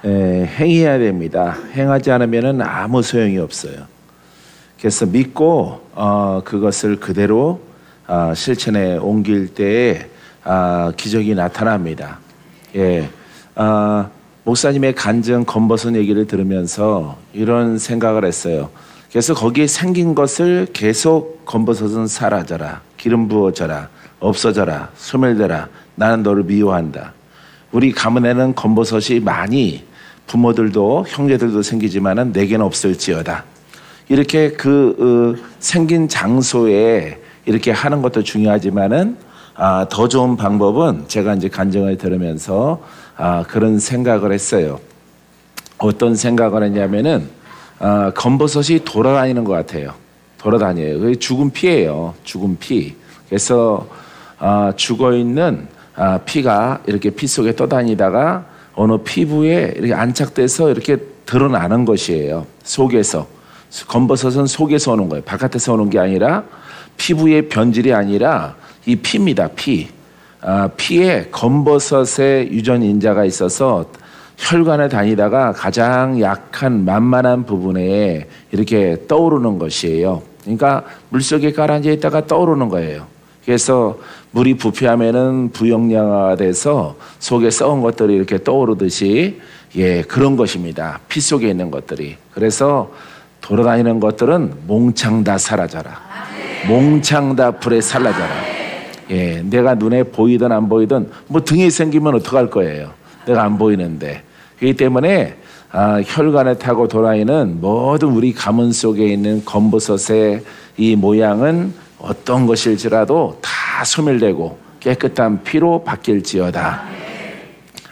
행해야 됩니다. 행하지 않으면 아무 소용이 없어요. 그래서 믿고 그것을 그대로 실천에 옮길 때에 기적이 나타납니다. 예, 목사님의 간증 검버섯 얘기를 들으면서 이런 생각을 했어요. 그래서 거기에 생긴 것을 계속 검버섯은 사라져라, 기름 부어져라, 없어져라, 소멸되라, 나는 너를 미워한다. 우리 가문에는 검버섯이 많이 부모들도 형제들도 생기지만은 내게는 없을지어다. 이렇게 생긴 장소에 이렇게 하는 것도 중요하지만은 더 좋은 방법은 제가 이제 간증을 들으면서 그런 생각을 했어요. 어떤 생각을 했냐면은 검버섯이 돌아다니는 것 같아요. 돌아다녀요. 그게 죽은 피예요. 죽은 피. 그래서 죽어 있는 피가 이렇게 피 속에 떠다니다가 어느 피부에 이렇게 안착돼서 이렇게 드러나는 것이에요. 속에서. 검버섯은 속에서 오는 거예요. 바깥에서 오는 게 아니라 피부의 변질이 아니라 이 피입니다. 피. 피에 검버섯의 유전인자가 있어서 혈관을 다니다가 가장 약한 만만한 부분에 이렇게 떠오르는 것이에요. 그러니까 물속에 가라앉아 있다가 떠오르는 거예요. 그래서 물이 부패하면은 부영양화가 돼서 속에 썩은 것들이 이렇게 떠오르듯이 그런 것입니다. 피 속에 있는 것들이. 그래서 돌아다니는 것들은 몽창 다 사라져라. 몽창 다 불에 살라져라. 내가 눈에 보이든 안 보이든 뭐 등이 생기면 어떡할 거예요. 내가 안 보이는데. 그렇기 때문에 혈관을 타고 돌아다니는 모든 우리 가문 속에 있는 검버섯의 이 모양은 어떤 것일지라도 다 소멸되고 깨끗한 피로 바뀔지어다.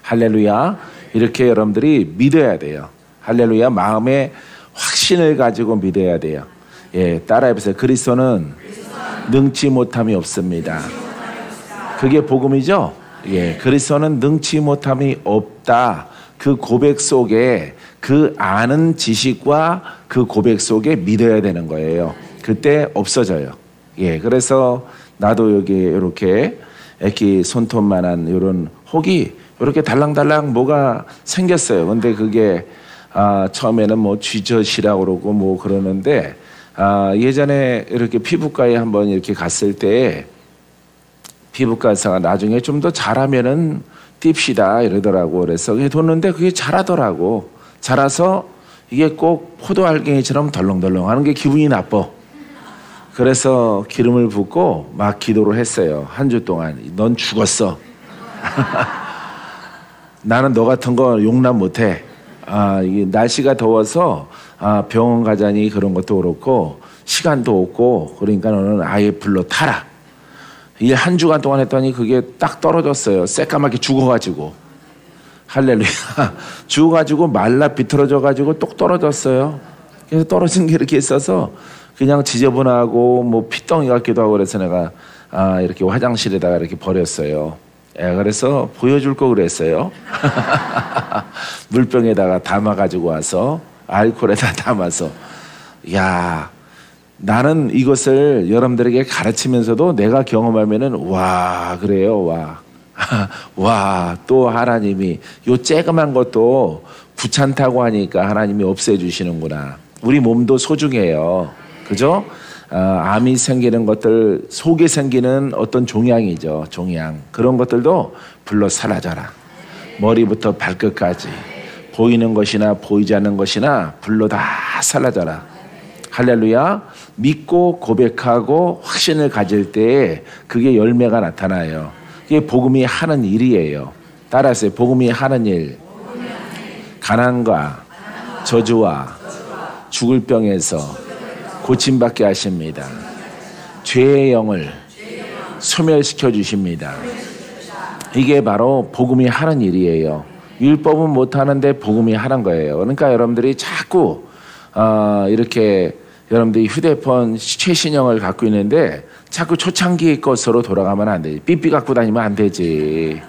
할렐루야. 이렇게 여러분들이 믿어야 돼요. 할렐루야. 마음에 확신을 가지고 믿어야 돼요. 따라해보세요. 그리스도는 능치 못함이 없습니다. 그게 복음이죠? 그리스도는 능치 못함이 없다. 그 고백 속에 그 아는 지식과 그 고백 속에 믿어야 되는 거예요. 그때 없어져요. 그래서 나도 여기 이렇게 애기 손톱만한 이런 혹이 이렇게 달랑달랑 뭐가 생겼어요. 근데 그게 처음에는 뭐 쥐젖이라고 그러고 뭐 그러는데 예전에 이렇게 피부과에 한번 이렇게 갔을 때 피부과 의사가 나중에 좀 더 잘하면은 띨시다 이러더라고. 그래서 그게 뒀는데 그게 자라더라고. 자라서 이게 꼭 포도알갱이처럼 덜렁덜렁 하는 게 기분이 나빠. 그래서 기름을 붓고 막 기도를 했어요. 한 주 동안. 넌 죽었어. 나는 너 같은 거 용납 못해. 이게 날씨가 더워서 병원 가자니 그런 것도 그렇고 시간도 없고 그러니까 너는 아예 불러 타라. 일 한 주간 동안 했더니 그게 딱 떨어졌어요. 새까맣게 죽어가지고. 할렐루야. 죽어가지고 말라 비틀어져가지고 똑 떨어졌어요. 그래서 떨어진 게 이렇게 있어서 그냥 지저분하고 뭐 피덩이 같기도 하고 그래서 내가 이렇게 화장실에다가 이렇게 버렸어요. 그래서 보여줄 거 그랬어요. 물병에다가 담아가지고 와서 알코올에다 담아서 나는 이것을 여러분들에게 가르치면서도 내가 경험하면은 와 그래요. 와 또 하나님이 요 쬐그만 것도 귀찮다고 하니까 하나님이 없애주시는구나. 우리 몸도 소중해요. 그죠? 암이 생기는 것들 속에 생기는 어떤 종양이죠. 종양. 그런 것들도 불러 사라져라. 머리부터 발끝까지 보이는 것이나 보이지 않는 것이나 불러 다 사라져라. 할렐루야. 믿고 고백하고 확신을 가질 때 그게 열매가 나타나요. 그게 복음이 하는 일이에요. 따라하세요. 복음이 하는 일. 가난과 저주와 죽을 병에서 고침받게 하십니다. 죄의 영을 소멸시켜 주십니다. 이게 바로 복음이 하는 일이에요. 율법은 못하는데 복음이 하는 거예요. 그러니까 여러분들이 자꾸 이렇게 여러분들이 휴대폰 최신형을 갖고 있는데 자꾸 초창기 것으로 돌아가면 안 되지. 삐삐 갖고 다니면 안 되지.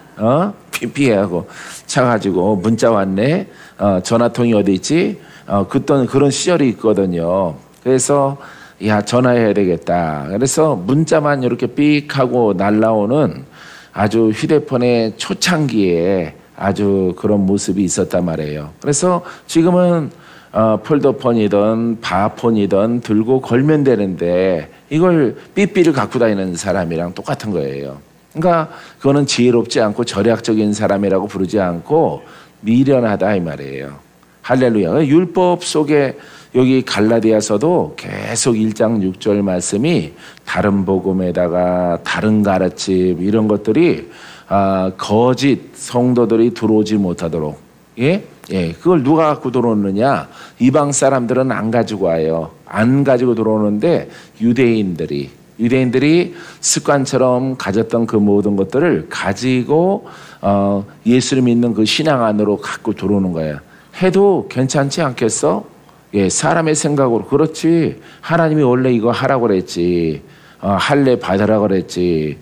삐삐하고 차가지고 문자 왔네. 전화통이 어디 있지? 그런 시절이 있거든요. 그래서 전화해야 되겠다. 그래서 문자만 이렇게 삑 하고 날라오는 아주 휴대폰의 초창기에 아주 그런 모습이 있었단 말이에요. 그래서 지금은 폴더폰이든 바폰이든 들고 걸면 되는데 이걸 삐삐를 갖고 다니는 사람이랑 똑같은 거예요. 그러니까 그거는 지혜롭지 않고 절약적인 사람이라고 부르지 않고 미련하다 이 말이에요. 할렐루야. 율법 속에 여기 갈라디아서도 계속 1장 6절 말씀이 다른 복음에다가 다른 가르침 이런 것들이 거짓 성도들이 들어오지 못하도록 그걸 누가 갖고 들어오느냐? 이방 사람들은 안 가지고 와요. 안 가지고 들어오는데 유대인들이 습관처럼 가졌던 그 모든 것들을 가지고 예수를 믿는 그 신앙 안으로 갖고 들어오는 거예요. 해도 괜찮지 않겠어? 사람의 생각으로 그렇지. 하나님이 원래 이거 하라고 그랬지. 할례 받으라고 그랬지.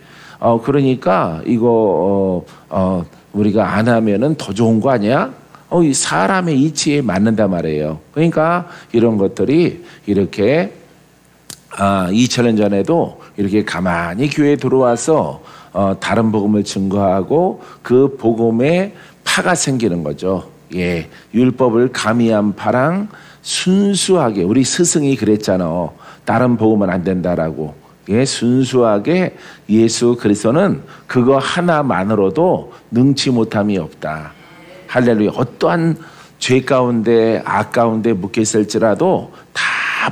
그러니까 이거 우리가 안 하면은 더 좋은 거 아니야? 이 사람의 이치에 맞는단 말이에요. 그러니까 이런 것들이 이렇게 2000년 전에도 이렇게 가만히 교회에 들어와서 다른 복음을 증거하고 그 복음에 파가 생기는 거죠. 율법을 가미한 파랑 순수하게 우리 스승이 그랬잖아. 다른 복음은 안 된다라고. 순수하게 예수 그리스도는 그거 하나만으로도 능치 못함이 없다. 할렐루야. 어떠한 죄 가운데 악 가운데 묶여 있을지라도 다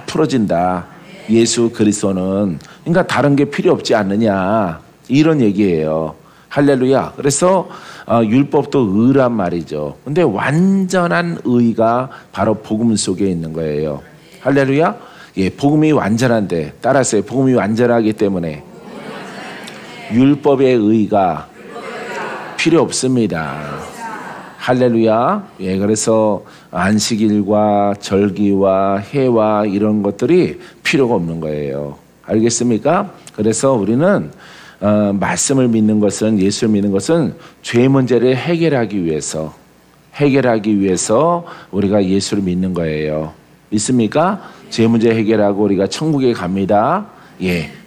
풀어진다. 예수 그리스도는. 그러니까 다른 게 필요 없지 않느냐. 이런 얘기예요. 할렐루야. 그래서 율법도 의란 말이죠. 근데 완전한 의가 바로 복음 속에 있는 거예요. 할렐루야. 복음이 완전한데 따라서 복음이 완전하기 때문에 율법의 의가 필요 없습니다. 할렐루야. 그래서 안식일과 절기와 해와 이런 것들이 필요가 없는 거예요. 알겠습니까? 그래서 우리는 말씀을 믿는 것은, 예수를 믿는 것은 죄 문제를 해결하기 위해서 우리가 예수를 믿는 거예요. 믿습니까? 죄 문제 해결하고 우리가 천국에 갑니다.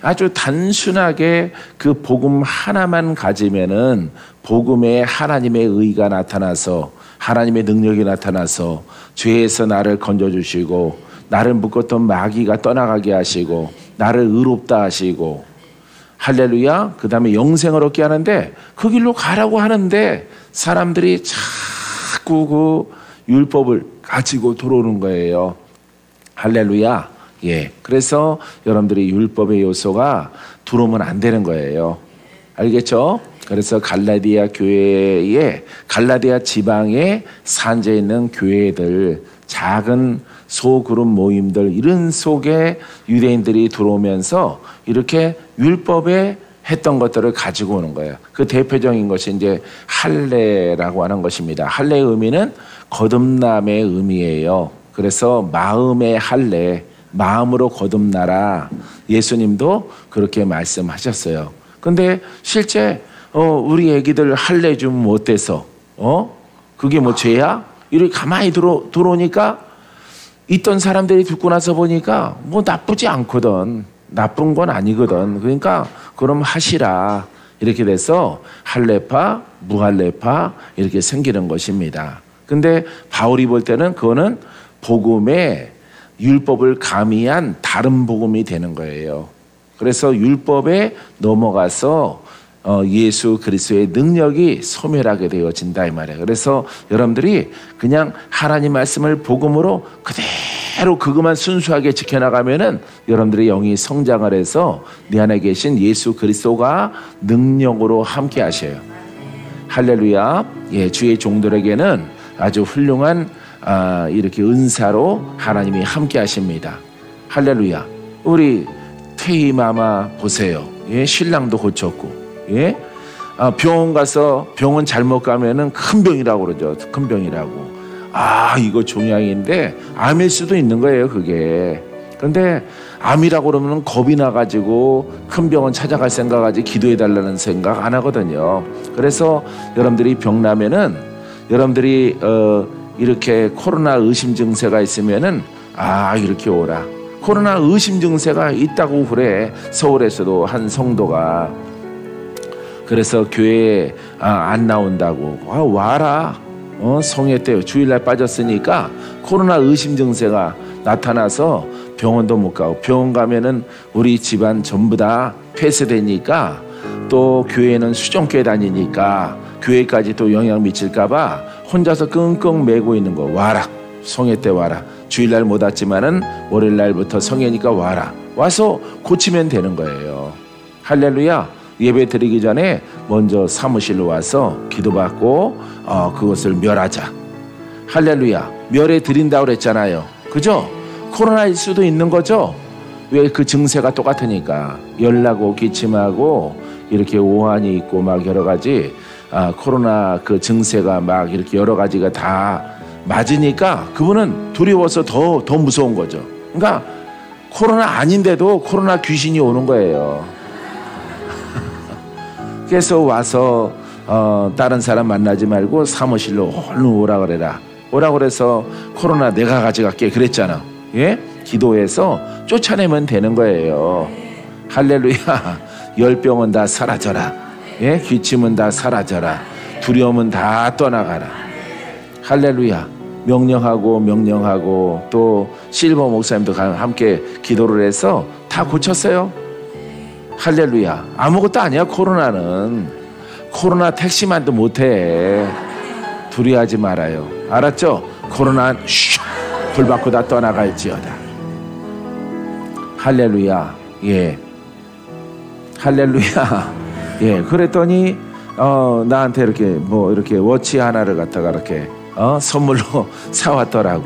아주 단순하게 그 복음 하나만 가지면은 복음에 하나님의 의가 나타나서 하나님의 능력이 나타나서 죄에서 나를 건져주시고 나를 묶었던 마귀가 떠나가게 하시고 나를 의롭다 하시고 할렐루야. 그 다음에 영생을 얻게 하는데 그 길로 가라고 하는데 사람들이 자꾸 그 율법을 가지고 들어오는 거예요. 할렐루야. 그래서 여러분들이 율법의 요소가 들어오면 안 되는 거예요. 알겠죠? 그래서 갈라디아 교회에 갈라디아 지방에 산재 있는 교회들 작은 소그룹 모임들 이런 속에 유대인들이 들어오면서 이렇게 율법에 했던 것들을 가지고 오는 거예요. 그 대표적인 것이 이제 할례라고 하는 것입니다. 할례의 의미는 거듭남의 의미예요. 그래서 마음의 할례, 마음으로 거듭나라. 예수님도 그렇게 말씀하셨어요. 근데 실제 우리 애기들 할례 좀 못돼서 그게 뭐 죄야? 이렇게 가만히 들어오니까 있던 사람들이 듣고 나서 보니까 뭐 나쁘지 않거든. 나쁜 건 아니거든. 그러니까 그럼 하시라. 이렇게 돼서 할례파, 무할례파 이렇게 생기는 것입니다. 근데 바울이 볼 때는 그거는 복음에 율법을 가미한 다른 복음이 되는 거예요. 그래서 율법에 넘어가서 예수 그리스도의 능력이 소멸하게 되어진다 이 말이에요. 그래서 여러분들이 그냥 하나님 말씀을 복음으로 그대로 그것만 순수하게 지켜나가면은 여러분들의 영이 성장을 해서 내 안에 계신 예수 그리스도가 능력으로 함께 하셔요. 할렐루야. 주의 종들에게는 아주 훌륭한 이렇게 은사로 하나님이 함께 하십니다. 할렐루야. 우리 태희 마마 보세요. 신랑도 고쳤고 병원 가서 병원 잘못 가면은 큰 병이라고 그러죠. 큰 병이라고. 이거 종양인데 암일 수도 있는 거예요, 그게. 근데 암이라고 그러면 겁이 나가지고 큰 병원 찾아갈 생각하지 기도해달라는 생각 안 하거든요. 그래서 여러분들이 병 나면은 여러분들이 이렇게 코로나 의심 증세가 있으면은 이렇게 오라. 코로나 의심 증세가 있다고 그래. 서울에서도 한 성도가 그래서 교회에 안 나온다고. 와라. 성회 때 주일날 빠졌으니까 코로나 의심 증세가 나타나서 병원도 못 가고, 병원 가면은 우리 집안 전부 다 폐쇄되니까, 또 교회는 수종교회 다니니까 교회까지 또 영향 미칠까봐 혼자서 끙끙 매고 있는 거. 와라. 성회 때 와라. 주일날 못 왔지만은 월요일날부터 성회니까 와라. 와서 고치면 되는 거예요. 할렐루야. 예배 드리기 전에 먼저 사무실로 와서 기도받고 그것을 멸하자. 할렐루야. 멸해 드린다고 그랬잖아요. 그죠? 코로나일 수도 있는 거죠. 왜? 그 증세가 똑같으니까. 열나고 기침하고 이렇게 오한이 있고 막 여러 가지 코로나 그 증세가 막 이렇게 여러 가지가 다 맞으니까 그분은 두려워서 더 무서운 거죠. 그러니까 코로나 아닌데도 코로나 귀신이 오는 거예요. 그래서 와서 다른 사람 만나지 말고 사무실로 얼른 오라 그래라. 오라 그래서 코로나 내가 가져갈게 그랬잖아. 예? 기도해서 쫓아내면 되는 거예요. 할렐루야. 열병은 다 사라져라. 예? 기침은 다 사라져라. 두려움은 다 떠나가라. 할렐루야. 명령하고 또 실버 목사님도 함께 기도를 해서 다 고쳤어요. 할렐루야. 아무것도 아니야. 코로나는. 코로나 택시만도 못해. 두려워하지 말아요. 알았죠? 코로나 불 받고 다 떠나갈지어다. 할렐루야. 예. 할렐루야. 예. 그랬더니 나한테 이렇게 워치 하나를 갖다가 이렇게 선물로 사왔더라고.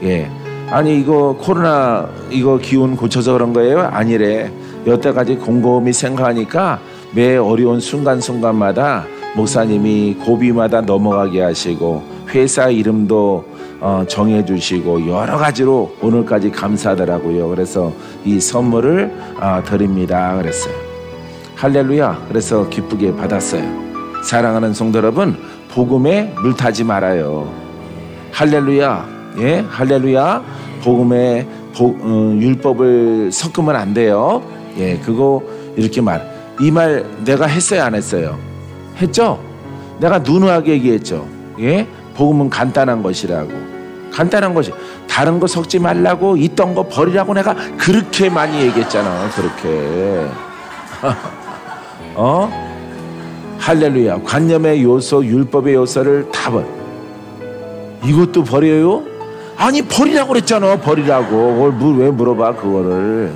예. 아니 이거 코로나 이거 기운 고쳐서 그런 거예요? 아니래. 여태까지 곰곰이 생각하니까 매 어려운 순간순간마다 목사님이 고비마다 넘어가게 하시고 회사 이름도 정해주시고 여러 가지로 오늘까지 감사하더라고요. 그래서 이 선물을 드립니다 그랬어요. 할렐루야. 그래서 기쁘게 받았어요. 사랑하는 성도 여러분, 복음에 물타지 말아요. 할렐루야. 예, 할렐루야. 복음에 율법을 섞으면 안 돼요. 예, 그거 이렇게 이 말 내가 했어요, 안 했어요? 했죠? 내가 누누하게 얘기했죠. 예, 복음은 간단한 것이라고. 간단한 것이. 다른 거 섞지 말라고, 있던 거 버리라고 내가 그렇게 많이 얘기했잖아. 그렇게. 할렐루야. 관념의 요소, 율법의 요소를 다 이것도 버려요? 아니 버리라고 그랬잖아. 버리라고. 그걸 왜 물어봐. 그거를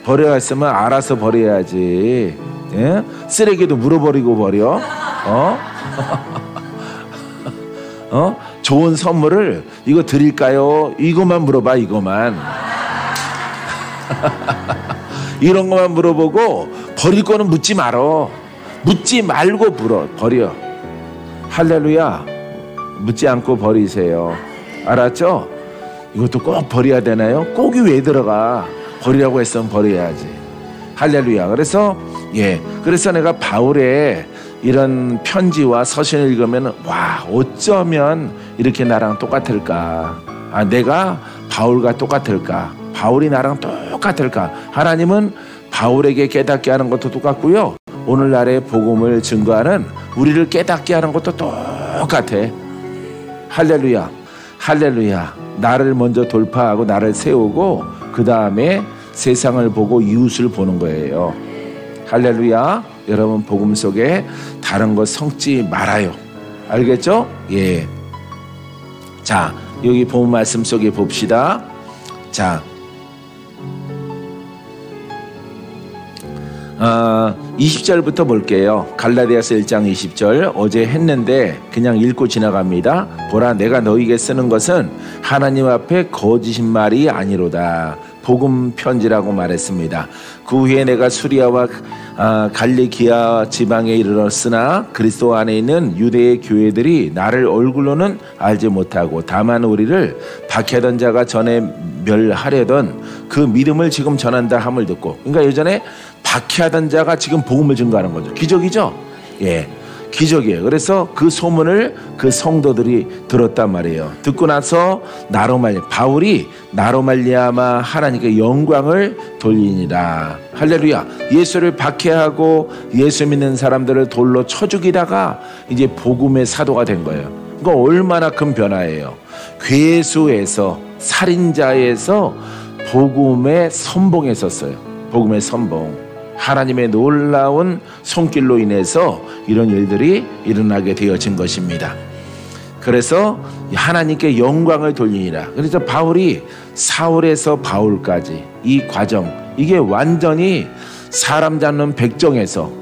버려야 했으면 알아서 버려야지. 예? 쓰레기도 물어버리고 버려. 좋은 선물을 이거 드릴까요? 이것만 물어봐. 이것만. 이런 것만 물어보고 버릴 거는 묻지 말어. 묻지 말고 버려. 할렐루야. 묻지 않고 버리세요. 알았죠? 이것도 꼭 버려야 되나요? 꼭이 왜 들어가? 버리라고 했으면 버려야지. 할렐루야. 그래서 그래서 내가 바울의 이런 편지와 서신을 읽으면 와, 어쩌면 이렇게 나랑 똑같을까? 내가 바울과 똑같을까? 바울이 나랑 똑같을까? 하나님은 바울에게 깨닫게 하는 것도 똑같고요. 오늘날의 복음을 증거하는 우리를 깨닫게 하는 것도 똑같아. 할렐루야. 할렐루야. 나를 먼저 돌파하고 나를 세우고 그 다음에 세상을 보고 이웃을 보는 거예요. 할렐루야. 여러분 복음 속에 다른 거 섞지 말아요. 알겠죠? 예. 자, 여기 본 말씀 속에 봅시다. 자, 20절부터 볼게요. 갈라디아서 1장 20절. 어제 했는데 그냥 읽고 지나갑니다. 보라, 내가 너희에게 쓰는 것은 하나님 앞에 거짓인 말이 아니로다. 복음 편지라고 말했습니다. 그 후에 내가 수리아와 갈리기아 지방에 이르렀으나 그리스도 안에 있는 유대의 교회들이 나를 얼굴로는 알지 못하고 다만 우리를 박해하던 자가 전에 멸하려던 그 믿음을 지금 전한다 함을 듣고. 그러니까 예전에 박해하던 자가 지금 복음을 증거하는 거죠. 기적이죠? 예. 기적이에요. 그래서 그 소문을 그 성도들이 들었단 말이에요. 듣고 나서 바울이 나로 말미암아 하나님께 영광을 돌리니라. 할렐루야. 예수를 박해하고 예수 믿는 사람들을 돌로 쳐 죽이다가 이제 복음의 사도가 된 거예요. 그거 얼마나 큰 변화예요. 괴수에서, 살인자에서 복음의 선봉에 섰어요. 복음의 선봉. 하나님의 놀라운 손길로 인해서 이런 일들이 일어나게 되어진 것입니다. 그래서 하나님께 영광을 돌리니라. 그래서 바울이 사울에서 바울까지 이 과정, 이게 완전히 사람 잡는 백정에서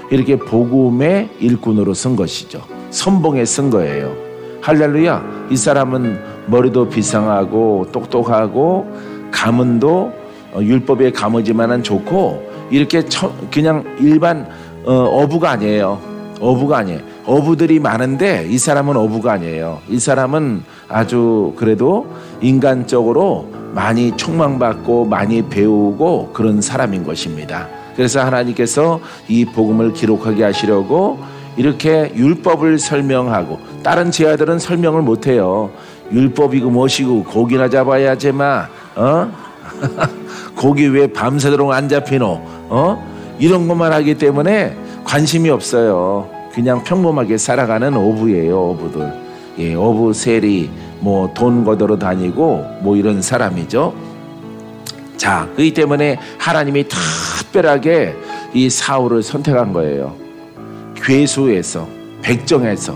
이렇게 복음의 일꾼으로 쓴 것이죠. 선봉에 쓴 거예요. 할렐루야. 이 사람은 머리도 비상하고 똑똑하고 가문도 율법의 가무지만은 좋고 이렇게 그냥 일반 어부가 아니에요. 어부들이 많은데 이 사람은 어부가 아니에요. 이 사람은 아주 그래도 인간적으로 많이 촉망받고 많이 배우고 그런 사람인 것입니다. 그래서 하나님께서 이 복음을 기록하게 하시려고 이렇게 율법을 설명하고, 다른 제자들은 설명을 못해요. 율법이고 무엇이고 고기나 잡아야지마, 고기 왜 밤새도록 안 잡히노? 이런 것만 하기 때문에 관심이 없어요. 그냥 평범하게 살아가는 어부예요, 어부들. 예, 어부 세리, 돈 걷으러 다니고 이런 사람이죠. 자, 그렇기 때문에 하나님이 특별하게 이 사울을 선택한 거예요. 괴수에서, 백정에서,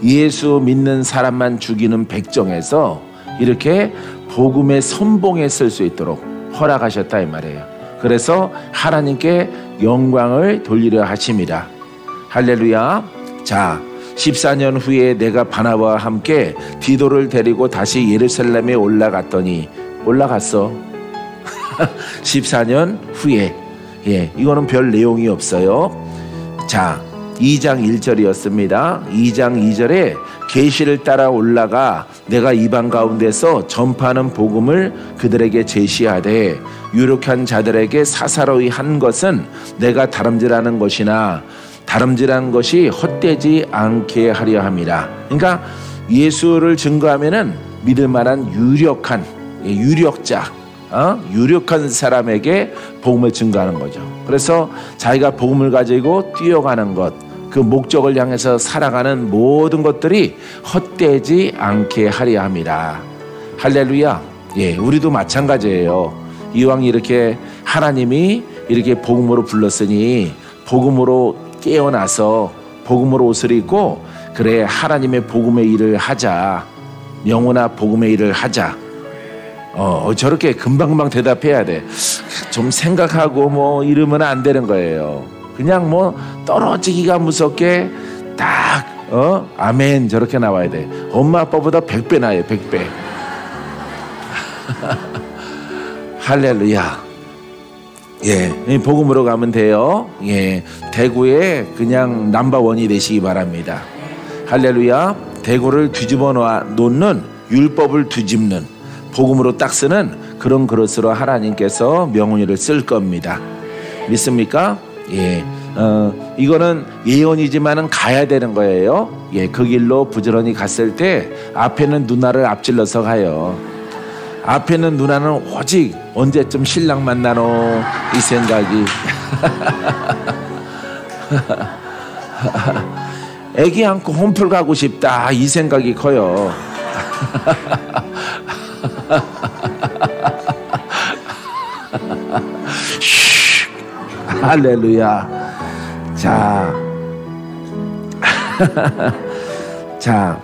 예수 믿는 사람만 죽이는 백정에서 이렇게 복음의 선봉에 쓸 수 있도록 허락하셨다 이 말이에요. 그래서 하나님께 영광을 돌리려 하십니다. 할렐루야. 자, 14년 후에 내가 바나바와 함께 디도를 데리고 다시 예루살렘에 올라갔어. 14년 후에. 예, 이거는 별 내용이 없어요. 자, 2장 1절이었습니다. 2장 2절에 계시를 따라 올라가 내가 이방 가운데서 전파하는 복음을 그들에게 제시하되 유력한 자들에게 사사로이 한 것은 내가 다름질하는 것이나 다름질한 것이 헛되지 않게 하려 함이라. 그러니까 예수를 증거하면은 믿을 만한 유력자, 유력한 사람에게 복음을 증거하는 거죠. 그래서 자기가 복음을 가지고 뛰어가는 것, 그 목적을 향해서 살아가는 모든 것들이 헛되지 않게 하려 함이라. 할렐루야. 예, 우리도 마찬가지예요. 이왕 이렇게 하나님이 이렇게 복음으로 불렀으니 복음으로 깨어나서 복음으로 옷을 입고 그래 하나님의 복음의 일을 하자. 영혼아 복음의 일을 하자. 저렇게 금방금방 대답해야 돼. 좀 생각하고 이러면 안 되는 거예요. 그냥 떨어지기가 무섭게 딱 아멘 저렇게 나와야 돼. 엄마 아빠보다 100배 나아요. 100배. 할렐루야. 예, 복음으로 가면 돼요. 예, 대구에 그냥 넘버원이 되시기 바랍니다. 할렐루야. 대구를 뒤집어 놓는, 율법을 뒤집는, 복음으로 딱 쓰는 그런 그릇으로 하나님께서 명훈이를 쓸 겁니다. 믿습니까? 예, 이거는 예언이지만은 가야 되는 거예요. 예, 그 길로 부지런히 갔을 때 앞에는 누나를 앞질러서 가요. 앞에는 누나는 오직 언제쯤 신랑 만나노 이 생각이. 애기 안고 홈플 가고 싶다 이 생각이 커요. 할렐루야. 자, 자,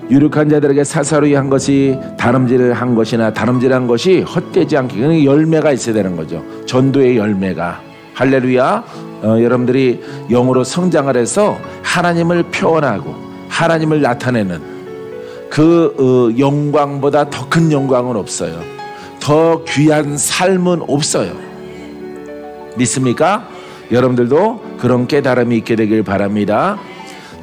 유력한 자들에게 사사로이 한 것이 다름질한 것이나 다름질한 것이 헛되지 않게, 열매가 있어야 되는 거죠. 전도의 열매가. 할렐루야. 여러분들이 영으로 성장을 해서 하나님을 표현하고 하나님을 나타내는 그 영광보다 더 큰 영광은 없어요. 더 귀한 삶은 없어요. 믿습니까? 여러분들도 그런 깨달음이 있게 되길 바랍니다.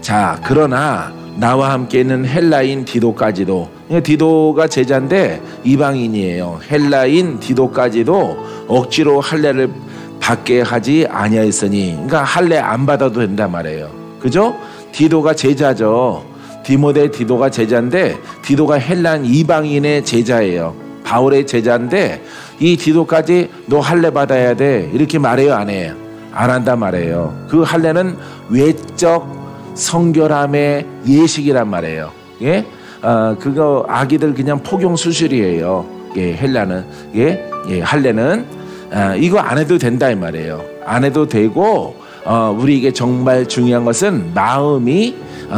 자, 그러나 나와 함께 있는 헬라인 디도까지도, 디도가 제자인데 이방인이에요. 헬라인 디도까지도 억지로 할례를 받게 하지 아니하였으니, 그러니까 할례 안 받아도 된단 말이에요. 그죠? 디도가 제자죠. 디모데 디도가 제자인데, 디도가 헬란 이방인의 제자예요. 바울의 제자인데, 이 디도까지 너 할례 받아야 돼 이렇게 말해요, 안 해요? 안 한단 말이에요. 그 할례는 외적 성결함의 예식이란 말이에요. 예? 그거 아기들 그냥 포경 수술이에요. 예, 헬라는 할례는 이거 안 해도 된다 이 말이에요. 안 해도 되고, 우리에게 정말 중요한 것은 마음이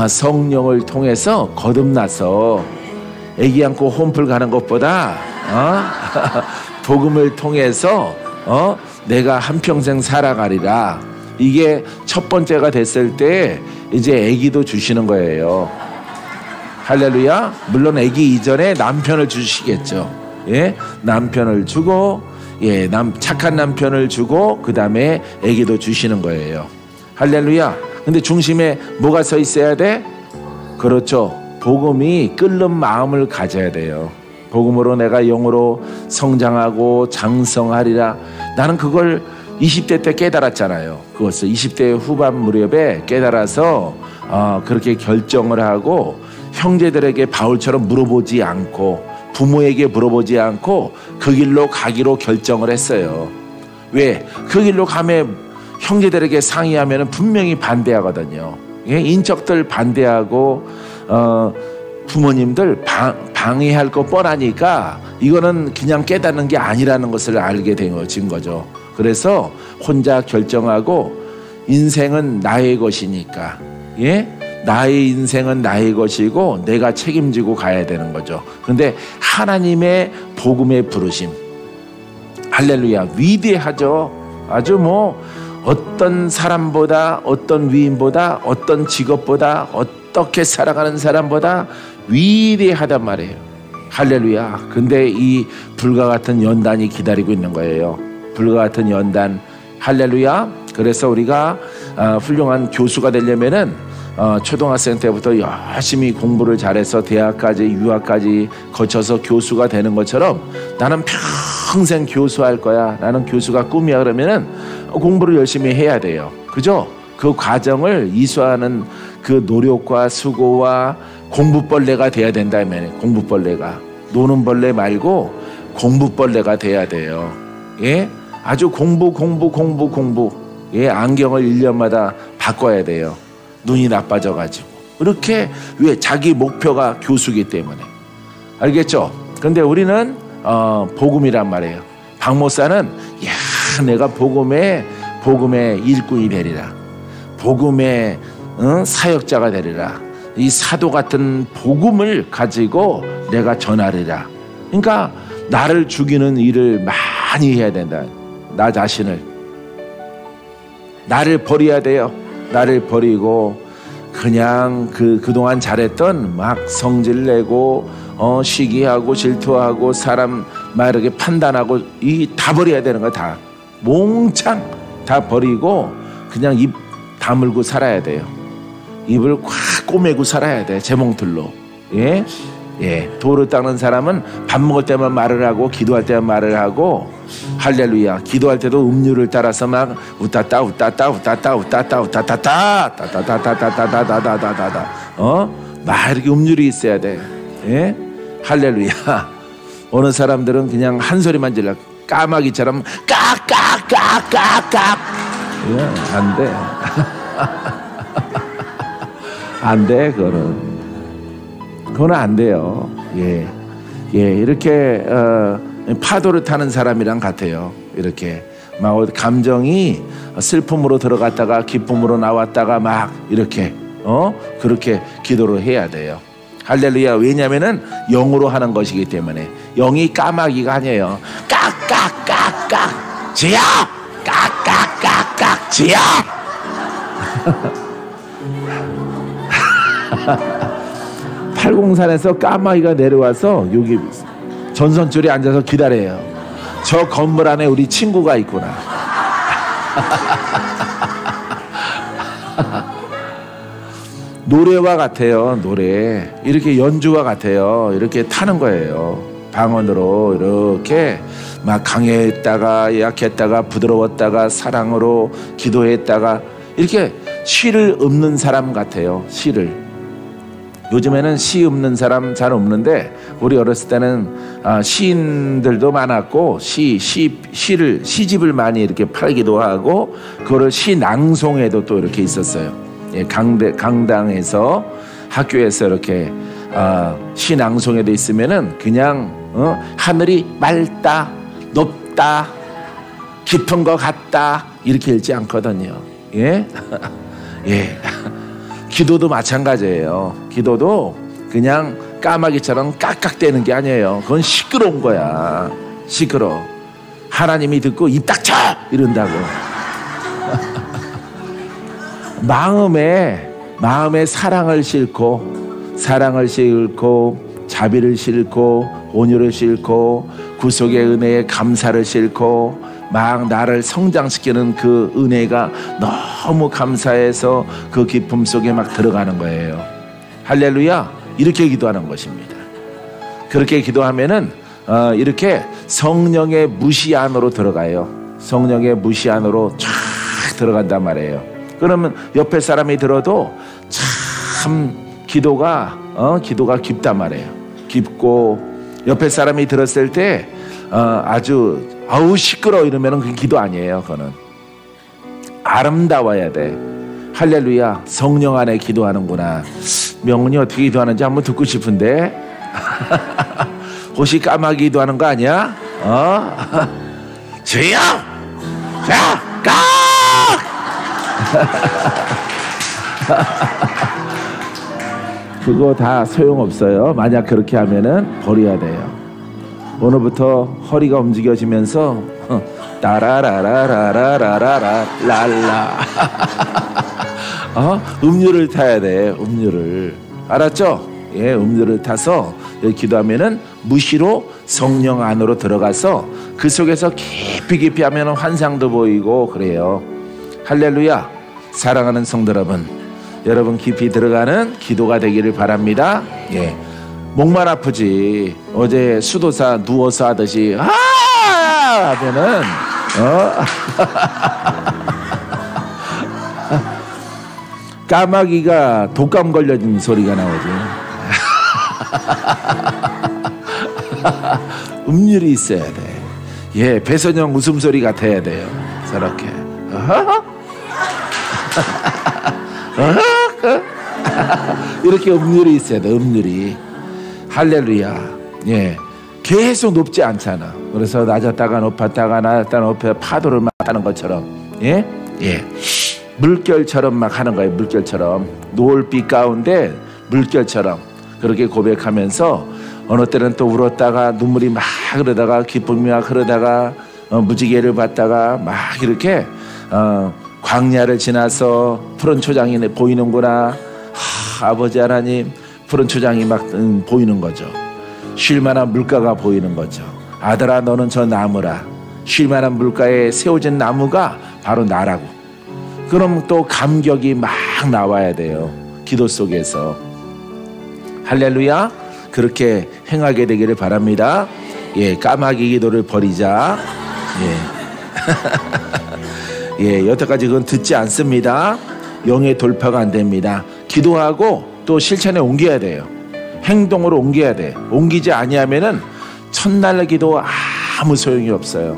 성령을 통해서 거듭나서 애기 안고 홈플 가는 것보다 복음을 통해서 내가 한평생 살아가리라. 이게 첫 번째가 됐을 때 이제 애기도 주시는 거예요. 할렐루야. 물론 애기 이전에 남편을 주시겠죠. 예, 남편을 주고, 예, 착한 남편을 주고, 그 다음에 애기도 주시는 거예요. 할렐루야. 근데 중심에 뭐가 서 있어야 돼? 그렇죠. 복음이 끓는 마음을 가져야 돼요. 복음으로 내가 영으로 성장하고 장성하리라. 나는 그걸 20대 때 깨달았잖아요. 그것을 20대 후반 무렵에 깨달아서 그렇게 결정을 하고, 형제들에게 바울처럼 물어보지 않고, 부모에게 물어보지 않고 그 길로 가기로 결정을 했어요. 왜? 그 길로 가면 형제들에게 상의하면 분명히 반대하거든요. 예? 인척들 반대하고 부모님들 방해할 거 뻔하니까 이거는 그냥 깨닫는 게 아니라는 것을 알게 된 거죠. 그래서 혼자 결정하고, 인생은 나의 것이니까, 예? 나의 인생은 나의 것이고 내가 책임지고 가야 되는 거죠. 그런데 하나님의 복음의 부르심, 할렐루야, 위대하죠. 아주 뭐 어떤 사람보다, 어떤 위인보다, 어떤 직업보다, 어떻게 살아가는 사람보다 위대하단 말이에요. 할렐루야. 근데 이 불과 같은 연단이 기다리고 있는 거예요. 불과 같은 연단. 할렐루야. 그래서 우리가 훌륭한 교수가 되려면은 초등학생 때부터 열심히 공부를 잘해서 대학까지, 유학까지 거쳐서 교수가 되는 것처럼, 나는 평생 교수할 거야, 나는 교수가 꿈이야, 그러면은 공부를 열심히 해야 돼요. 그죠? 그 과정을 이수하는 그 노력과 수고와 공부벌레가 돼야 된다면, 공부벌레가, 노는 벌레 말고 공부벌레가 돼야 돼요. 예? 아주 공부. 예, 안경을 1년마다 바꿔야 돼요. 눈이 나빠져가지고. 그렇게, 왜? 자기 목표가 교수기 때문에. 알겠죠? 근데 우리는 복음이란 말이에요. 박목사는 내가 복음의 일꾼이 되리라, 복음의 사역자가 되리라, 이 사도 같은 복음을 가지고 내가 전하리라. 그러니까 나를 죽이는 일을 많이 해야 된다. 나 자신을, 나를 버려야 돼요. 나를 버리고 그냥 그동안 잘했던 막 성질내고 시기하고 질투하고 사람 막 이렇게 판단하고 이 다 버려야 되는 거야. 다 몽창 다 버리고 그냥 입 다물고 살아야 돼요. 입을 꽉 꼬매고 살아야 돼. 재봉틀로. 예? 예. 도를 닦는 사람은 밥 먹을 때만 말을 하고 기도할 때만 말을 하고, 할렐루야, 기도할 때도 음료를 따라서 막 웃다따 막 이렇게 음률이 있어야 돼. 예? 할렐루야. 어느 사람들은 그냥 한 소리만 질러, 까마귀처럼 깍깍깍깍깍. 안 돼. 안 돼. 그거는 안 돼요. 예, 이렇게 파도를 타는 사람이랑 같아요. 이렇게 막 감정이 슬픔으로 들어갔다가 기쁨으로 나왔다가 막 이렇게 그렇게 기도를 해야 돼요. 할렐루야. 왜냐면은 영으로 하는 것이기 때문에. 영이 까마귀가 아니에요. 깍깍깍깍 지야, 깍깍깍깍 지야. 팔공산에서 까마귀가 내려와서 여기 전선줄에 앉아서 기다려요. 저 건물 안에 우리 친구가 있구나. 노래와 같아요. 노래 이렇게 연주와 같아요. 이렇게 타는 거예요. 방언으로 이렇게 막 강했다가 약했다가 부드러웠다가 사랑으로 기도했다가 이렇게 시를 읊는 사람 같아요. 시를. 요즘에는 시 읊는 사람 잘 없는데 우리 어렸을 때는 시인들도 많았고 시집을 많이 이렇게 팔기도 하고 그거를 시 낭송에도 또 이렇게 있었어요. 예, 강당에서 학교에서 이렇게 시 낭송에도 있으면은 그냥 하늘이 맑다, 높다, 깊은 것 같다 이렇게 읽지 않거든요. 예, 예. 기도도 마찬가지예요. 기도도 그냥 까마귀처럼 깍깍대는 게 아니에요. 그건 시끄러운 거야. 시끄러. 하나님이 듣고 입 닥쳐 이런다고. 마음에 사랑을 싣고 자비를 싣고 온유를 싣고 구속의 은혜에 감사를 싣고 막 나를 성장시키는 그 은혜가 너무 감사해서 그 기쁨 속에 막 들어가는 거예요. 할렐루야. 이렇게 기도하는 것입니다. 그렇게 기도하면은 이렇게 성령의 무시 안으로 들어가요. 성령의 무시 안으로 쫙 들어간단 말이에요. 그러면 옆에 사람이 들어도 참 기도가 깊단 말이에요. 깊고 옆에 사람이 들었을 때 아주 아우 시끄러 이러면은 그 기도 아니에요. 그거는 아름다워야 돼. 할렐루야. 성령 안에 기도하는구나. 명훈이 어떻게 기도하는지 한번 듣고 싶은데. 혹시 까마귀 기도하는 거 아니야? 주여! 자, 까! 그거 다 소용없어요. 만약 그렇게 하면은 버려야 돼요. 오늘부터 허리가 움직여지면서 따라라라라라라라 랄라 음료를 타야 돼. 음료를 알았죠? 예, 음료를 타서 기도하면은 무시로 성령 안으로 들어가서 그 속에서 깊이 하면은 환상도 보이고 그래요. 할렐루야. 사랑하는 성도 여러분 깊이 들어가는 기도가 되기를 바랍니다. 예. 목만 아프지 어제 수도사 누워서 하듯이 하면은 까마귀가 독감 걸려진 소리가 나오지. 음률이 있어야 돼. 예, 배선영 웃음소리 같아야 돼요. 저렇게 이렇게 음률이 있어야 돼. 음률이. 할렐루야. 예, 계속 높지 않잖아. 그래서 낮았다가 높았다가 파도를 막 하는 것처럼 예, 물결처럼 막 하는 거예요. 물결처럼 노을빛 가운데 물결처럼 그렇게 고백하면서 어느 때는 또 울었다가 눈물이 막 흐르다가 기쁨이 막 흐르다가 무지개를 봤다가 막 이렇게 광야를 지나서 푸른 초장이 보이는구나. 아버지 하나님, 푸른 초장이 막 보이는 거죠. 쉴만한 물가가 보이는 거죠. 아들아 너는 저 나무라. 쉴만한 물가에 세워진 나무가 바로 나라고. 그럼 또 감격이 막 나와야 돼요. 기도 속에서. 할렐루야. 그렇게 행하게 되기를 바랍니다. 예, 까마귀 기도를 버리자. 예. 예, 여태까지 그건 듣지 않습니다. 영의 돌파가 안 됩니다. 기도하고 또 실천에 옮겨야 돼요. 행동으로 옮겨야 돼. 옮기지 아니하면은 첫날 기도 아무 소용이 없어요.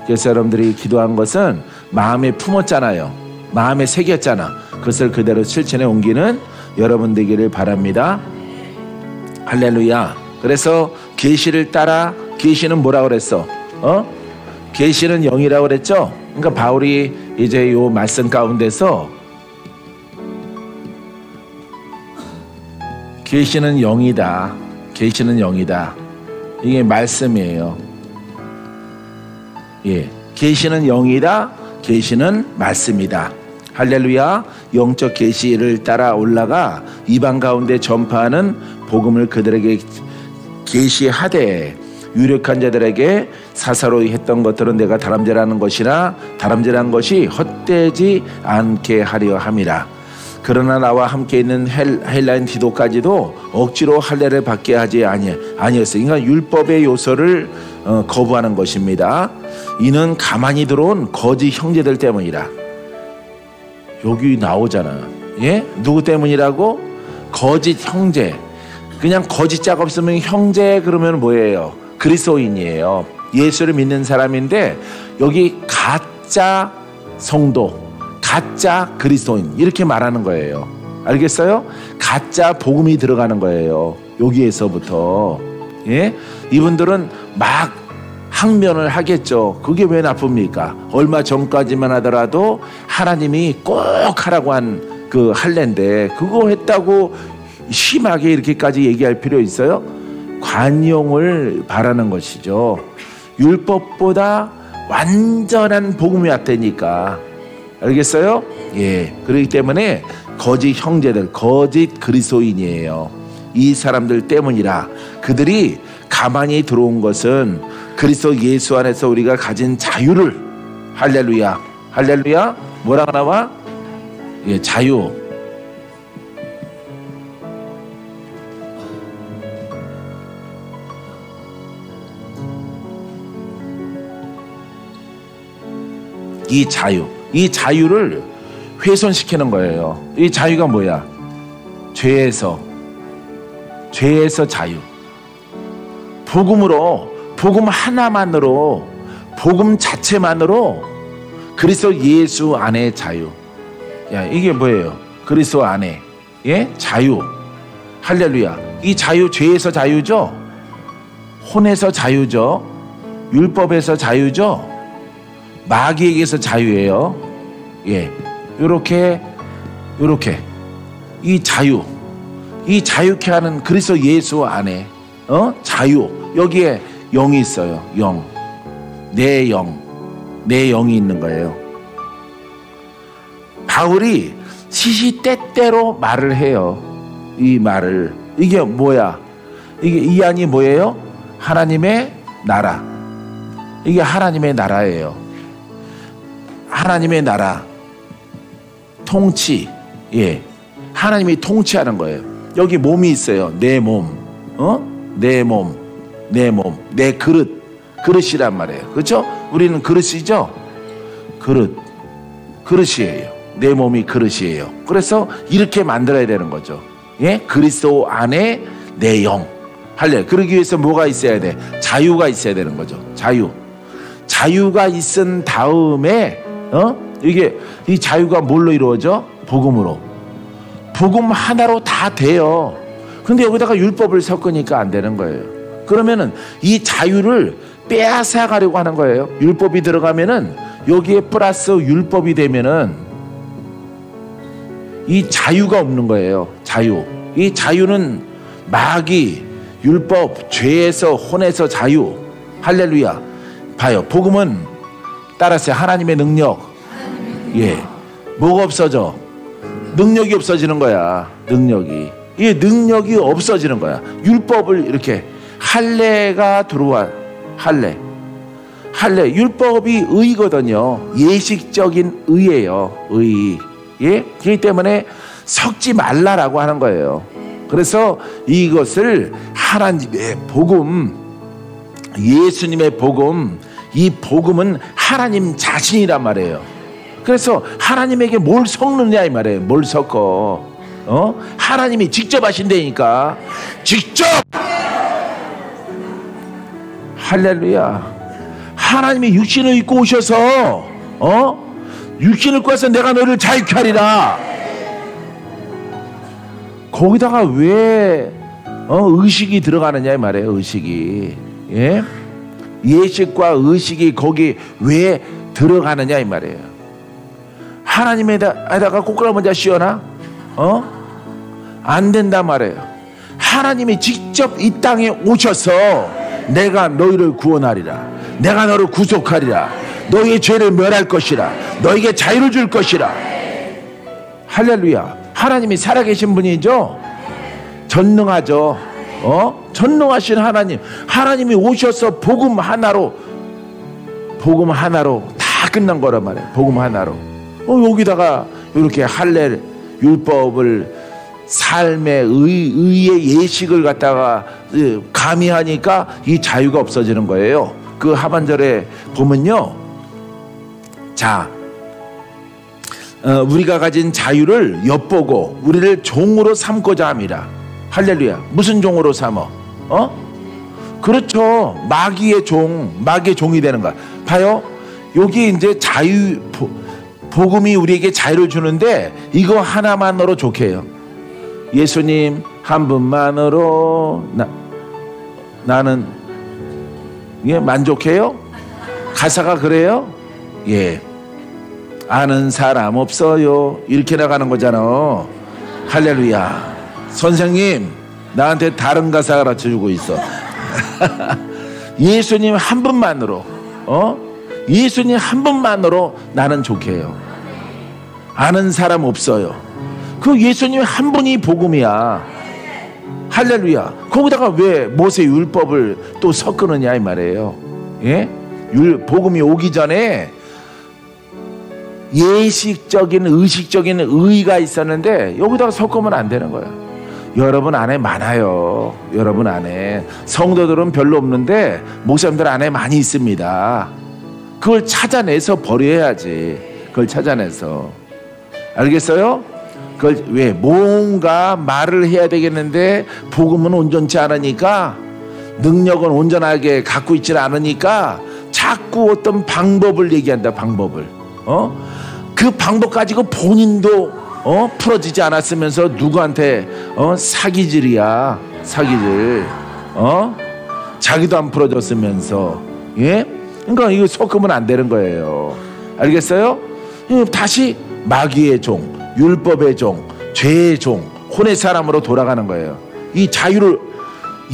그래서 여러분들이 기도한 것은 마음에 품었잖아요. 마음에 새겼잖아. 그것을 그대로 실천에 옮기는 여러분 되기를 바랍니다. 할렐루야. 그래서 계시를 따라, 계시는 뭐라 그랬어? 계시는 영이라고 그랬죠? 그러니까 바울이 이제 요 말씀 가운데서 계시는 영이다. 계시는 영이다. 이게 말씀이에요. 예. 계시는 영이다. 계시는 말씀이다. 할렐루야. 영적 계시를 따라 올라가 이방 가운데 전파하는 복음을 그들에게 계시하되 유력한 자들에게 사사로이 했던 것들은 내가 다람쥐라는 것이나 다람쥐란 것이 헛되지 않게 하려 함이라. 그러나 나와 함께 있는 헬라인 디도까지도 억지로 할례를 받게 하지 아니었어요. 그러니까 율법의 요소를 거부하는 것입니다. 이는 가만히 들어온 거짓 형제들 때문이라. 여기 나오잖아. 예? 누구 때문이라고? 거짓 형제. 그냥 거짓 자가 없으면 형제 그러면 뭐예요? 그리스도인이에요. 예수를 믿는 사람인데 여기 가짜 성도, 가짜 그리스도인 이렇게 말하는 거예요. 알겠어요? 가짜 복음이 들어가는 거예요. 여기에서부터. 예? 이분들은 막 항변을 하겠죠. 그게 왜 나쁩니까? 얼마 전까지만 하더라도 하나님이 꼭 하라고 한 그 할례인데 그거 했다고 심하게 이렇게까지 얘기할 필요 있어요? 관용을 바라는 것이죠. 율법보다 완전한 복음이 왔다니까. 알겠어요? 예. 그렇기 때문에 거짓 형제들, 거짓 그리스도인이에요. 이 사람들 때문이라. 그들이 가만히 들어온 것은 그리스도 예수 안에서 우리가 가진 자유를, 할렐루야, 할렐루야, 뭐라고 나와? 예, 자유. 이 자유를 훼손시키는 거예요. 이 자유가 뭐야? 죄에서 자유. 복음으로, 복음 하나만으로, 복음 자체만으로 그리스도 예수 안에 자유. 야, 이게 뭐예요? 그리스도 안에, 예? 자유. 할렐루야. 이 자유, 죄에서 자유죠? 혼에서 자유죠? 율법에서 자유죠? 마귀에게서 자유예요. 예. 요렇게 이 자유케 하는 그리스도 예수 안에 자유. 여기에 영이 있어요. 영. 내 영이 있는 거예요. 바울이 시시때때로 말을 해요. 이 말을. 이게 뭐야? 이 안이 뭐예요? 하나님의 나라. 이게 하나님의 나라예요. 하나님의 나라. 통치. 예. 하나님이 통치하는 거예요. 여기 몸이 있어요. 내 몸. 내 그릇이란 말이에요. 그렇죠? 우리는 그릇이죠? 그릇이에요. 내 몸이 그릇이에요. 그래서 이렇게 만들어야 되는 거죠. 예? 그리스도 안에 내 영. 할래. 그러기 위해서 뭐가 있어야 돼? 자유가 있어야 되는 거죠. 자유가 있은 다음에 이 자유가 뭘로 이루어져? 복음으로. 복음 하나로 다 돼요. 근데 여기다가 율법을 섞으니까 안 되는 거예요. 그러면은 이 자유를 빼앗아 가려고 하는 거예요. 율법이 들어가면은 여기에 플러스 율법이 되면은 이 자유가 없는 거예요. 이 자유는 마귀, 율법, 죄에서, 혼에서 자유. 할렐루야. 봐요. 복음은 따라서 하나님의 능력. 예. 뭐가 없어져? 능력이 없어지는 거야. 이 능력이 없어지는 거야. 율법을 이렇게 할례가 들어와. 할례. 율법이 의거든요. 예식적인 의예요. 의. 예? 그렇기 때문에 섞지 말라라고 하는 거예요. 그래서 이것을 하나님의 복음, 예수님의 복음, 이 복음은 하나님 자신이란 말이에요. 그래서 하나님에게 뭘 섞느냐 이 말이에요. 뭘 섞어? 하나님이 직접 하신다니까. 직접. 할렐루야. 하나님이 육신을 입고 오셔서 육신을 입고 와서 내가 너를 자유케 하리라. 거기다가 왜 의식이 들어가느냐 이 말이에요. 의식이. 예? 예식과 의식이 거기 왜 들어가느냐 이 말이에요. 하나님에다가 꼬꾸라 먼저 씌워놔? 안 된단 말이에요. 하나님이 직접 이 땅에 오셔서 내가 너희를 구원하리라. 내가 너를 구속하리라. 너희의 죄를 멸할 것이라. 너희에게 자유를 줄 것이라. 할렐루야. 하나님이 살아계신 분이죠. 전능하죠. 전능하신 하나님이 오셔서 복음 하나로 다 끝난 거란 말이에요. 복음 하나로. 여기다가 이렇게 할례 율법을 삶의 의의 예식을 갖다가 감히 하니까 이 자유가 없어지는 거예요. 그 하반절에 보면요, 자, 우리가 가진 자유를 엿보고 우리를 종으로 삼고자 합니다. 할렐루야. 무슨 종으로 삼어? 그렇죠. 마귀의 종이 되는 거야. 봐요. 여기 이제 복음이 우리에게 자유를 주는데 이거 하나만으로 좋게 해요. 예수님 한 분만으로 나는 만족해요? 가사가 그래요? 예. 아는 사람 없어요. 이렇게 나가는 거잖아. 할렐루야. 선생님, 나한테 다른 가사 가르쳐주고 있어. 예수님 한 분만으로, 예수님 한 분만으로 나는 좋게 해요. 아는 사람 없어요. 그 예수님 한 분이 복음이야. 할렐루야. 거기다가 왜 모세 율법을 또 섞느냐 이 말이에요. 예? 복음이 오기 전에 예식적인 의식적인 의의가 있었는데 여기다가 섞으면 안 되는 거예요. 여러분 안에 많아요. 여러분 안에 성도들은 별로 없는데 목사님들 안에 많이 있습니다. 그걸 찾아내서 버려야지. 그걸 찾아내서. 알겠어요? 그걸 왜 뭔가 말을 해야 되겠는데 복음은 온전치 않으니까, 능력은 온전하게 갖고 있지 않으니까 자꾸 어떤 방법을 얘기한다. 방법을. 그 방법 가지고 본인도 풀어지지 않았으면서 누구한테 사기질이야. 사기질. 자기도 안 풀어졌으면서. 예? 그러니까 이거 섞으면 안 되는 거예요. 알겠어요? 다시 마귀의 종, 율법의 종, 죄의 종, 혼의 사람으로 돌아가는 거예요. 이 자유를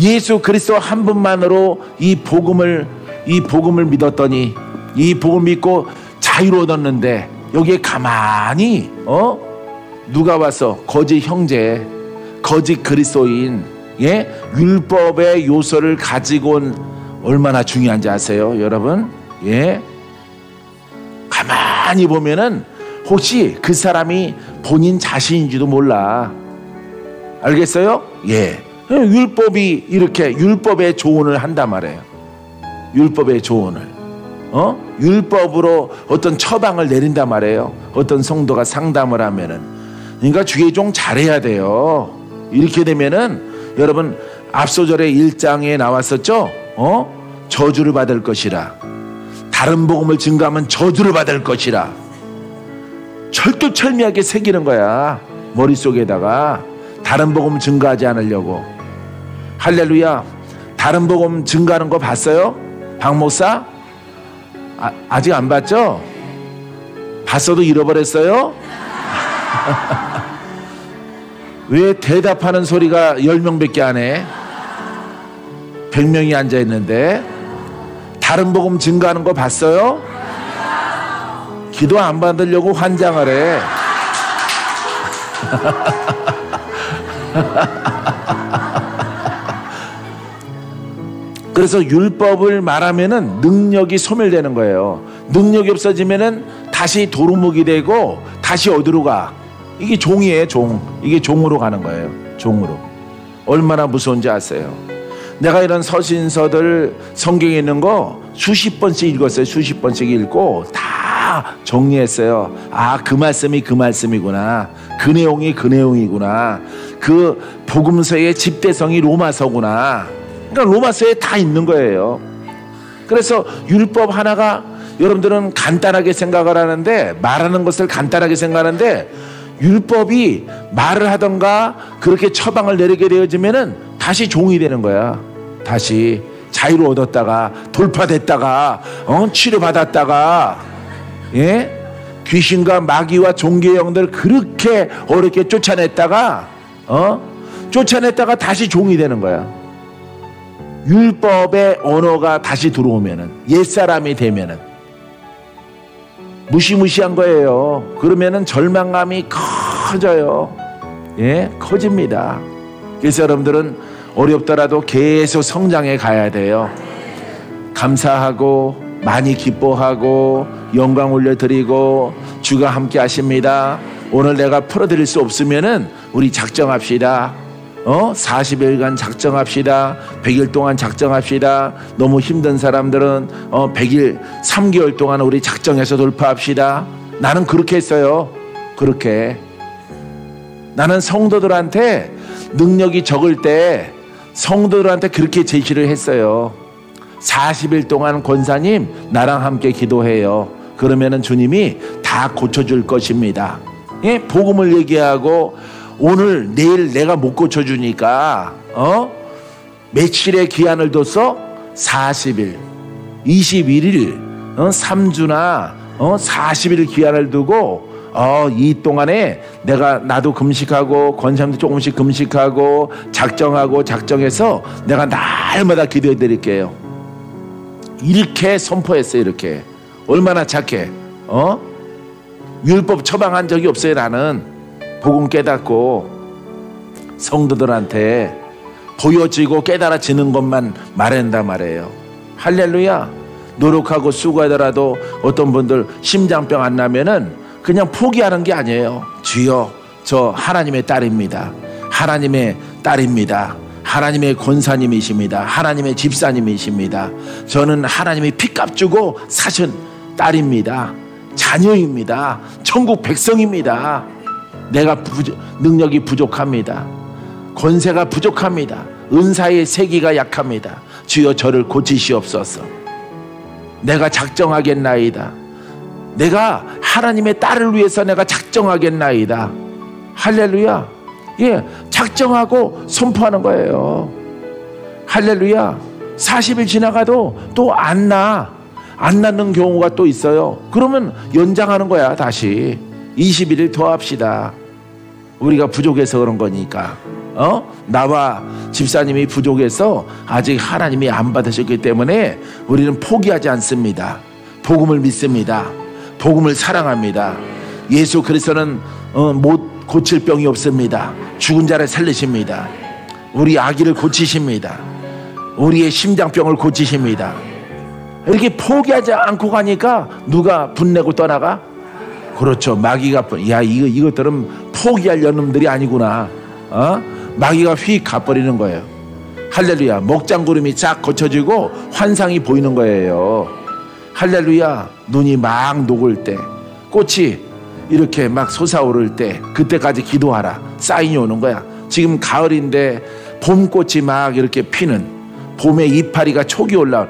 예수 그리스도 한 분만으로 이 복음을 믿었더니, 이 복음 믿고 자유를 얻었는데 여기에 가만히 누가 와서 거짓 형제, 거짓 그리스도인, 예? 율법의 요소를 가지고 온 얼마나 중요한지 아세요, 여러분? 예? 가만히 보면은 혹시 그 사람이 본인 자신인지도 몰라. 알겠어요? 예. 율법이 이렇게 율법의 조언을 한단 말이에요. 율법의 조언을. 율법으로 어떤 처방을 내린단 말이에요. 어떤 성도가 상담을 하면은. 그러니까 주의 종 잘해야 돼요. 이렇게 되면은 여러분 앞소절의 1장에 나왔었죠? 저주를 받을 것이라. 다른 복음을 증거하면 저주를 받을 것이라. 철두철미하게 새기는 거야. 머릿속에다가. 다른 복음 증거하지 않으려고. 할렐루야. 다른 복음 증거하는 거 봤어요? 박 목사? 아직 안 봤죠? 봤어도 잃어버렸어요? 왜 대답하는 소리가 10명밖에 안 해? 100명이 앉아있는데. 다른 복음 증거하는 거 봤어요? 기도 안 받으려고 환장을 해. 그래서 율법을 말하면은 능력이 소멸되는 거예요. 능력이 없어지면은 다시 도루묵이 되고 다시 어디로 가? 이게 종이에요, 종. 이게 종으로 가는 거예요. 종으로. 얼마나 무서운지 아세요? 내가 이런 서신서들 성경에 있는 거 수십 번씩 읽었어요. 수십 번씩 읽고 다 정리했어요. 아, 그 말씀이 그 말씀이구나. 그 내용이 그 내용이구나. 그 복음서의 집대성이 로마서구나. 그러니까 로마서에 다 있는 거예요. 그래서 율법 하나가 여러분들은 간단하게 생각을 하는데, 말하는 것을 간단하게 생각하는데, 율법이 말을 하던가 그렇게 처방을 내리게 되어지면은 다시 종이 되는 거야. 다시 자유를 얻었다가 돌파됐다가 치료받았다가, 예? 귀신과 마귀와 종교의 영들 그렇게 어렵게 쫓아냈다가 다시 종이 되는 거야. 율법의 언어가 다시 들어오면은, 옛사람이 되면은 무시무시한 거예요. 그러면은 절망감이 커져요. 예, 커집니다. 그래서 여러분들은 어렵더라도 계속 성장해 가야 돼요. 감사하고 많이 기뻐하고 영광 올려드리고 주가 함께 하십니다. 오늘 내가 풀어드릴 수 없으면은 우리 작정합시다. 40일간 작정합시다. 100일 동안 작정합시다. 너무 힘든 사람들은 100일 3개월 동안 우리 작정해서 돌파합시다. 나는 그렇게 했어요. 그렇게 나는 성도들한테 능력이 적을 때 성도들한테 그렇게 제시를 했어요. 40일 동안 권사님 나랑 함께 기도해요. 그러면은 주님이 다 고쳐줄 것입니다. 예? 복음을 얘기하고 오늘 내일 내가 못 고쳐주니까 며칠의 기한을 뒀어? 40일 21일 3주나 40일 기한을 두고 이 동안에 나도 금식하고 권사님도 조금씩 금식하고 작정해서 내가 날마다 기도해 드릴게요. 이렇게 선포했어요. 이렇게 얼마나 착해. 율법 처방한 적이 없어요. 나는 복음 깨닫고 성도들한테 보여지고 깨달아지는 것만 말한단 말이에요. 할렐루야. 노력하고 수고하더라도 어떤 분들 심장병 안 나면은 그냥 포기하는 게 아니에요. 주여, 저 하나님의 딸입니다. 하나님의 딸입니다. 하나님의 권사님이십니다. 하나님의 집사님이십니다. 저는 하나님이 피값 주고 사신 딸입니다. 자녀입니다. 천국 백성입니다. 내가 능력이 부족합니다. 권세가 부족합니다. 은사의 세기가 약합니다. 주여 저를 고치시옵소서. 내가 작정하겠나이다. 내가 하나님의 딸을 위해서 내가 작정하겠나이다. 할렐루야. 예, 작정하고 선포하는 거예요. 할렐루야. 40일 지나가도 또 안 낳는 경우가 또 있어요. 그러면 연장하는 거야. 다시 21일 더 합시다. 우리가 부족해서 그런 거니까. 나와 집사님이 부족해서 아직 하나님이 안 받으셨기 때문에 우리는 포기하지 않습니다. 복음을 믿습니다. 복음을 사랑합니다. 예수 그리스도는 못 고칠 병이 없습니다. 죽은 자를 살리십니다. 우리 아기를 고치십니다. 우리의 심장병을 고치십니다. 이렇게 포기하지 않고 가니까 누가 분내고 떠나가? 그렇죠. 마귀가 야 이것들은 포기할 놈들이 아니구나. 마귀가 휙 가버리는 거예요. 할렐루야. 먹장구름이 쫙 거쳐지고 환상이 보이는 거예요. 할렐루야. 눈이 막 녹을 때, 꽃이 이렇게 막 솟아오를 때, 그때까지 기도하라. 사인이 오는 거야. 지금 가을인데 봄꽃이 막 이렇게 피는, 봄에 이파리가 촉이 올라온,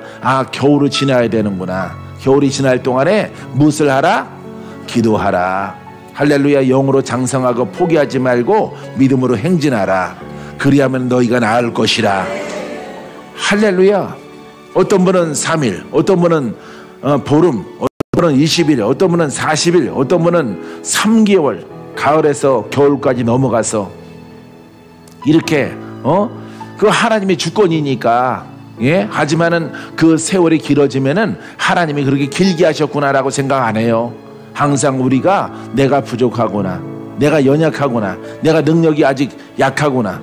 겨울을 지나야 되는구나. 겨울이 지날 동안에 무엇을 하라? 기도하라. 할렐루야. 영으로 장성하고 포기하지 말고 믿음으로 행진하라. 그리하면 너희가 나을 것이라. 할렐루야. 어떤 분은 3일, 어떤 분은 보름, 어떤 분은 20일, 어떤 분은 40일, 어떤 분은 3개월, 가을에서 겨울까지 넘어가서 이렇게 그 하나님의 주권이니까. 예? 하지만은 그 세월이 길어지면은 하나님이 그렇게 길게 하셨구나라고 생각 안 해요. 항상 우리가 내가 부족하구나, 내가 연약하구나, 내가 능력이 아직 약하구나.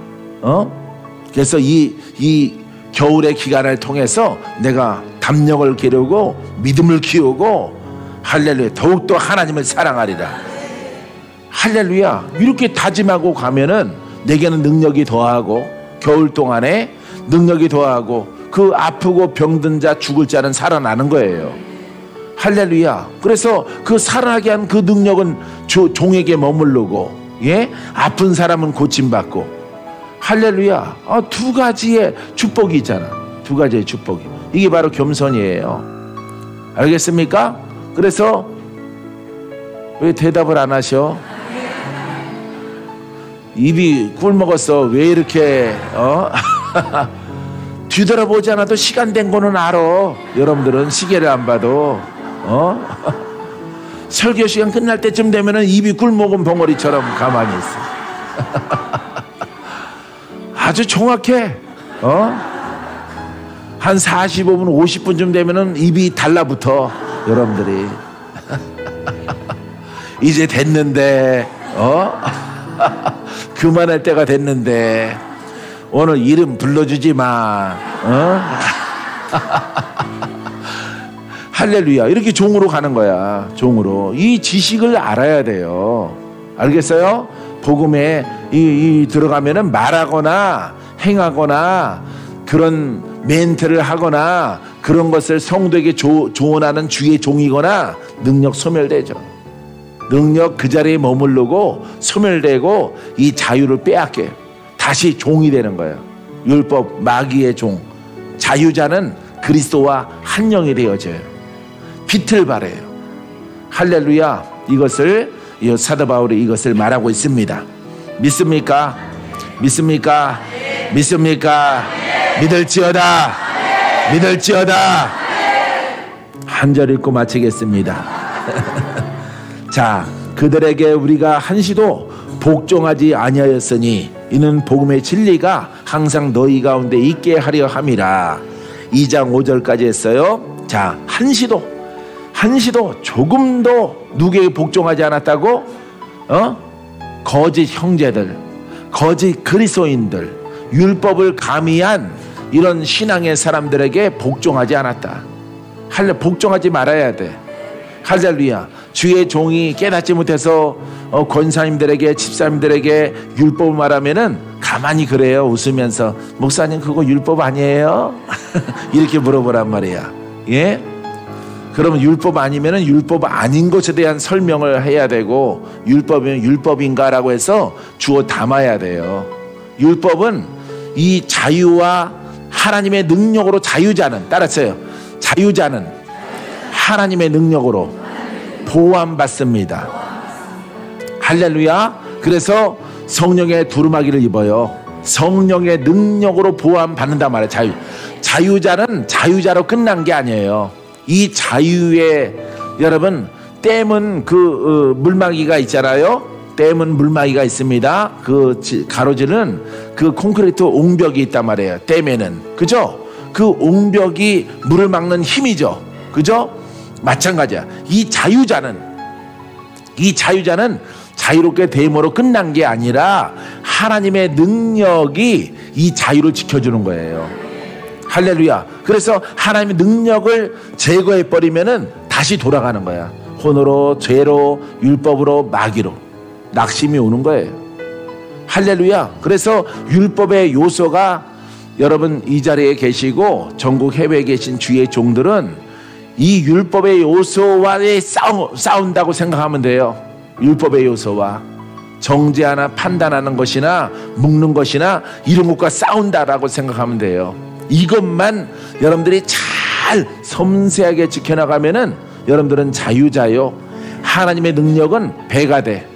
그래서 이 겨울의 기간을 통해서 내가 담력을 기르고 믿음을 키우고 할렐루야 더욱더 하나님을 사랑하리라. 할렐루야. 이렇게 다짐하고 가면은 내게는 능력이 더하고 겨울 동안에 능력이 더하고 그 아프고 병든 자 죽을 자는 살아나는 거예요. 할렐루야. 그래서 그 살아나게 한 그 능력은 종에게 머무르고, 예? 아픈 사람은 고침받고. 할렐루야. 두 가지의 축복이 있잖아. 두 가지의 축복이. 이게 바로 겸손이에요. 알겠습니까? 그래서 왜 대답을 안 하셔? 입이 꿀먹었어. 왜 이렇게 뒤돌아보지 않아도 시간 된 거는 알아. 여러분들은 시계를 안 봐도 설교 시간 끝날 때쯤 되면은 입이 꿀먹은 벙어리처럼 가만히 있어. 아주 정확해. 한 45분 50분쯤 되면은 입이 달라붙어. 여러분들이 이제 됐는데 그만할 때가 됐는데 오늘 이름 불러주지 마. 할렐루야. 이렇게 종으로 가는 거야. 종으로. 이 지식을 알아야 돼요. 알겠어요? 복음에 들어가면은 말하거나 행하거나 그런 멘트를 하거나 그런 것을 성도에게 조언하는 주의 종이거나 능력 소멸되죠. 능력 그 자리에 머무르고 소멸되고 이 자유를 빼앗겨요. 다시 종이 되는 거예요. 율법 마귀의 종. 자유자는 그리스도와 한 영이 되어져요. 빛을 발해요. 할렐루야. 이것을 사도 바울이 이것을 말하고 있습니다. 믿습니까? 믿습니까? 믿습니까? 믿을지어다. 믿을지어다. 한 절 읽고 마치겠습니다. 자, 그들에게 우리가 한시도 복종하지 아니하였으니 이는 복음의 진리가 항상 너희 가운데 있게 하려 함이라. 2장 5절까지 했어요. 자, 한시도 조금도 누구에게 복종하지 않았다고? 거짓 형제들, 거짓 그리스도인들, 율법을 가미한 이런 신앙의 사람들에게 복종하지 않았다. 복종하지 말아야 돼. 할렐루야. 주의 종이 깨닫지 못해서 권사님들에게 집사님들에게 율법을 말하면은 가만히 그래요. 웃으면서 목사님 그거 율법 아니에요? 이렇게 물어보란 말이야. 예? 그러면 율법 아니면은 율법 아닌 것에 대한 설명을 해야 되고, 율법이면 율법인가라고 해서 주어 담아야 돼요. 율법은 이 자유와 하나님의 능력으로 자유자는, 따라서요, 자유자는 하나님의 능력으로 보호받습니다. 할렐루야. 그래서 성령의 두루마기를 입어요. 성령의 능력으로 보호받는단 말이에요. 자유자는 자유자로 끝난 게 아니에요. 이 자유에 여러분 댐은 물막이가 있잖아요. 댐은 물막이가 있습니다. 가로지는 그 콘크리트 옹벽이 있단 말이에요. 댐에는. 그죠? 그 옹벽이 물을 막는 힘이죠. 그죠? 마찬가지야. 이 자유자는 자유롭게 됨으로 끝난 게 아니라 하나님의 능력이 이 자유를 지켜주는 거예요. 할렐루야. 그래서 하나님의 능력을 제거해 버리면은 다시 돌아가는 거야. 혼으로, 죄로, 율법으로, 마귀로 낙심이 오는 거예요. 할렐루야. 그래서 율법의 요소가, 여러분 이 자리에 계시고 전국 해외에 계신 주의 종들은 이 율법의 요소와 싸운다고 생각하면 돼요. 율법의 요소와 정죄하나 판단하는 것이나 묶는 것이나 이런 것과 싸운다라고 생각하면 돼요. 이것만 여러분들이 잘 섬세하게 지켜나가면은 여러분들은 자유자요. 하나님의 능력은 배가 돼,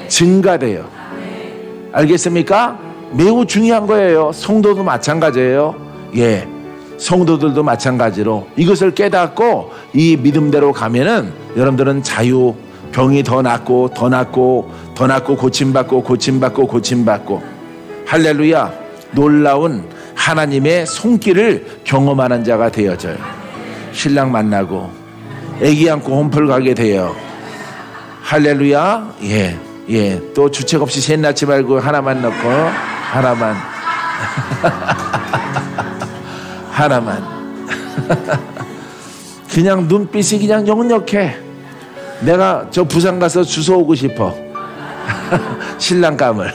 증가돼요. 알겠습니까? 매우 중요한 거예요. 성도도 마찬가지예요. 예, 성도들도 마찬가지로 이것을 깨닫고 이 믿음대로 가면은 여러분들은 자유, 병이 더 낫고 더 낫고 더 낫고 고침받고 할렐루야. 놀라운 하나님의 손길을 경험하는 자가 되어져요. 신랑 만나고 애기 안고 홈플 가게 돼요. 할렐루야. 예. 또 주책 없이 셋 낳지 말고 하나만 넣고 하나만 그냥 눈빛이 그냥 역력해. 내가 저 부산 가서 주워 오고 싶어. 신랑감을.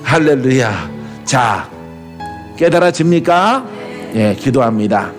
할렐루야. 자, 깨달아집니까? 예, 기도합니다.